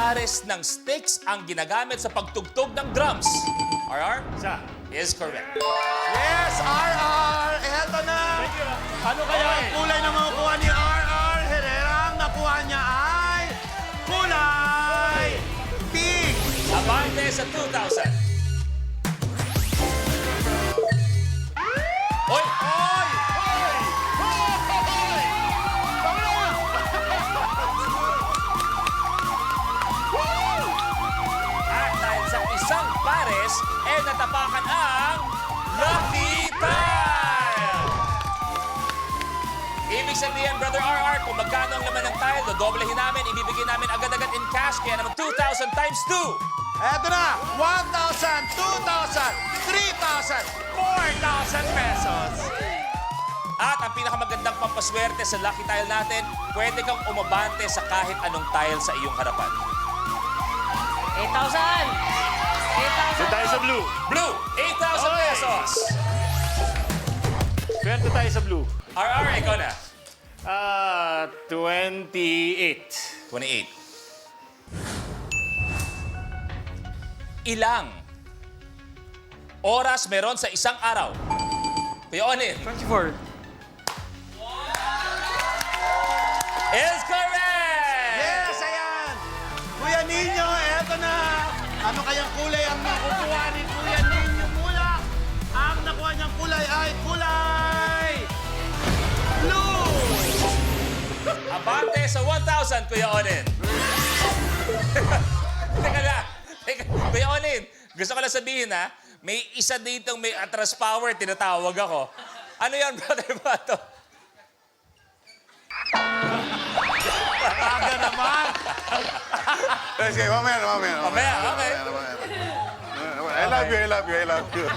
pares ng sticks ang ginagamit sa pagtugtog ng drums? RR? Isa. Is correct. Yes, RR! Eto na! Thank you. Ano kaya ang Kulay na makukuha ni RR Herrera. Ang nakuha niya ay kulay pink! Abante sa 2,000. Oy! Hoy! At dahil sa isang pares, natapakan ang Lucky Tile! Ibig sabihin, Brother RR, kung magkano ang laman ng tile, dodoblehin namin, ibibigay namin agad-agad in cash, kaya naman 2,000 times 2! Eto na! 1,000, 2,000, 3,000, 4,000 pesos! At ang pinakamagandang pampaswerte sa Lucky Tile natin, pwede kang umabante sa kahit anong tile sa iyong harapan. 8,000! 8,000 Doon tayo sa blue. Blue, 8,000 Okay. pesos! Swerte tayo sa blue. RR, ikaw na. 28. 28. Ilang oras meron sa isang araw? Kuya Onin. 24. Is correct! Yes, ayan! Kuya Nino, eto na! Ano kayang kulay ang nakukuha ni Kuya Nino mula? Ang nakuha niyang kulay ay kulay blue! Abante sa 1,000, Kuya Onin. Teka lang. Teka, Kuya Onin, gusto ko lang sabihin, ha? May isa ditong may atras power, tinatawag ako. Ano yan, Brother Bato? Aga naman! Sige, mamaya. Mamaya, okay. I love you.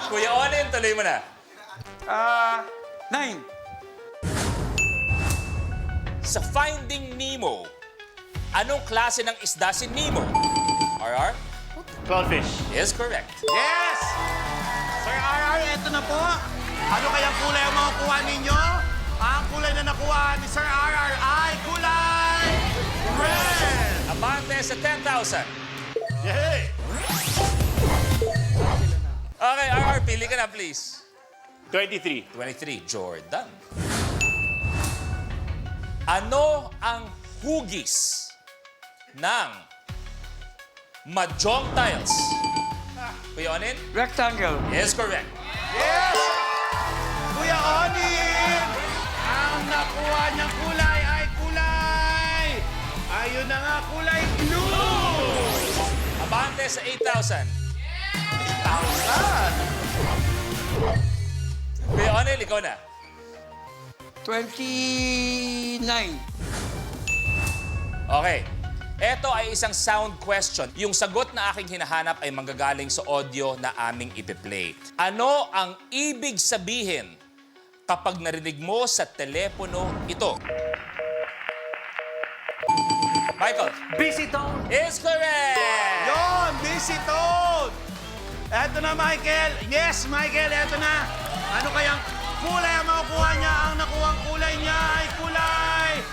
Kuya Onin, tuloy mo na. 9. Sa Finding Nemo, anong klase ng isda si Nemo? RR? Clownfish. Is correct. Yes! Sir RR, eto na po. Ano kayang kulay ang makukuha ninyo? Ang kulay na nakuha ni Sir RR ay kulay red! Abante sa 10,000. Yay! Okay, RR, pili ka na, please. 23. 23, Jordan. Ano ang hugis ng Mahjong tiles? Kuya Onin? Rectangle. Is correct. Yes! Kuya Onin! Ang nakuha niyang kulay ay kulay! Ayun na nga, kulay blue! Abante sa 8,000. 1,000! Kuya Onin, ikaw na. 29. Okay. Ito ay isang sound question. Yung sagot na aking hinahanap ay manggagaling sa audio na aming ipiplay. Ano ang ibig sabihin kapag narinig mo sa telepono ito? Michael. Busy tone. Is correct! Yon, busy toad! Eto na, Michael. Yes, Michael, eto na. Ano kayang kulay ang makukuha niya? Ang nakuhang kulay niya ay kulay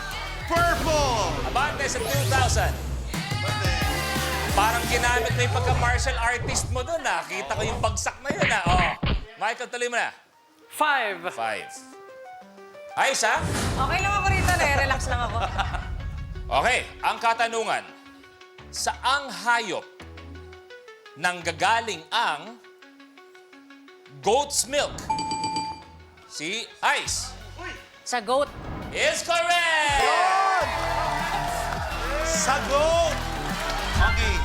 purple! Abante sa 2,000. Parang ginamit mo yung pagka-martial artist mo doon, ha? Kita ko yung bagsak na yun, ha? Oh. Michael, tuloy mo na. 5. 5. Ayos, ha? Okay lang ako rito, relax lang ako. Okay, ang katanungan. Saang hayop nanggagaling ang goat's milk? Si Ice. Sa goat. Is correct! Yon! Sagot! Okay.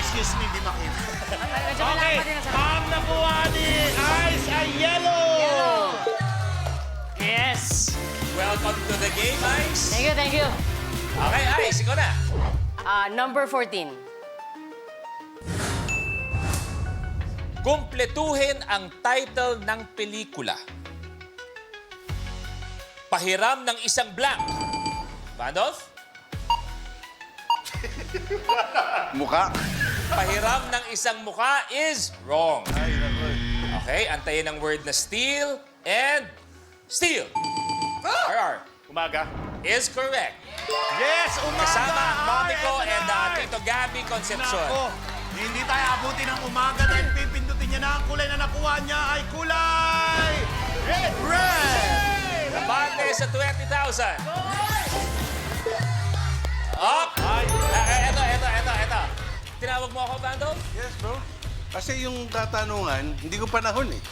Excuse me, di makita. Medyo kailangan pa din na sa... Ang nakuha ni Ice ay yellow! Yes. Welcome to the game, Ice. Thank you, thank you. Okay, Ice, ikaw na. Number 14. Kumpletuhin ang title ng pelikula. Pahiram ng isang blank. Randolph? Mukha. Pahiram ng isang mukha is wrong. Ay, naku. Okay, antayin ang word na steal and steal. RR. Umaga. is correct. Yes, umaga! Kasama ang Mommy ko Ay, and eto na. Tito Gabby Concepcion. Nako, hindi tayo abutin ng umaga dahil pipindutin niya na ang kulay na nakuha niya ay kulay red! Abante sa 20,000. Up! Eto. Tinawag mo ako, Bando? Yes, bro. Kasi yung katanungan, hindi ko panahon eh.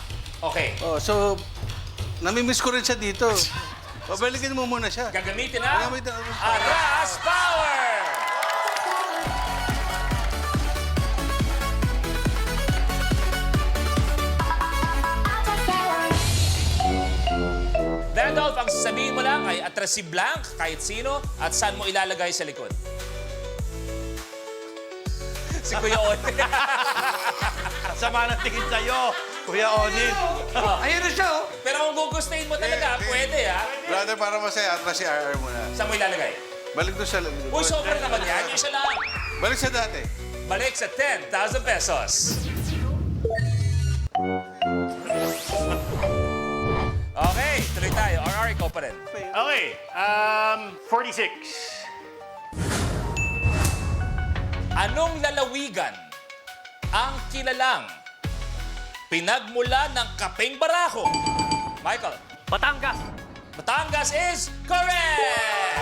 Okay. Oh, so, namimiss ko rin siya dito. Pabalikin mo muna siya. Gagamitin na Gagamitin na. Aras Power! Randolph, ang sasabihin mo lang ay atras si blank, kahit sino, at saan mo ilalagay sa likod. Si Kuya Onin. Sama ng tingin sa'yo, Kuya Onin. Ayun na siya, oh. Pero kung gugustuhin mo talaga, pwede ha. Brother, para masaya, atras si RR muna. Saan mo ilalagay? Balik doon sa... Uy, sobra naman yan. Yung isa lang. Balik sa dati. Balik sa 10,000 pesos. Okay, tuloy tayo. RR, ikaw pa rin. Okay. 46. Anong lalawigan ang kilalang pinagmula ng Kapeng Barako? Michael. Batangas. Batangas is correct!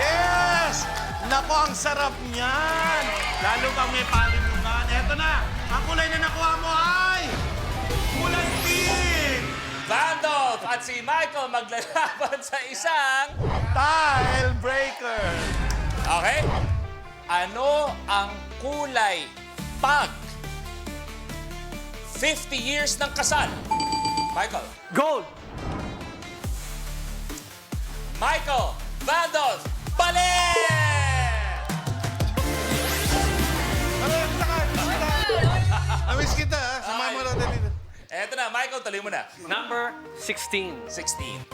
Yes! Nako, ang sarap niyan! Lalo pang may palimungan. Eto na, ang kulay na nakuha mo ay kulay pink! Vandolph at si Michael maglalaban sa isang... Tile breaker! Okay? Ano ang kulay pag 50 years ng kasal? Michael. Gold. Michael. Vandolph. Balik! Namiss kita, ha? Samahan mo natin dito. Eto na, Michael, tuloy mo na. Number 16. 16.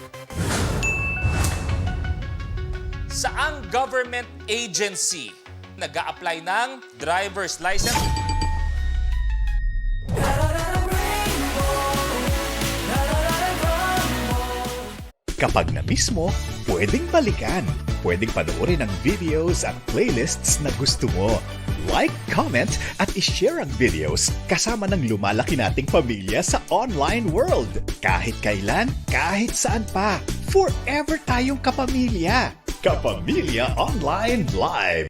Saang government agency nag-a-apply ng driver's license? Kapag na-miss mo, pwedeng balikan. Pwedeng panoorin ang videos at playlists na gusto mo. Like, comment, at ishare ang videos kasama ng lumalaki nating pamilya sa online world. Kahit kailan, kahit saan pa. Forever tayong kapamilya. Kapamilya Online Live.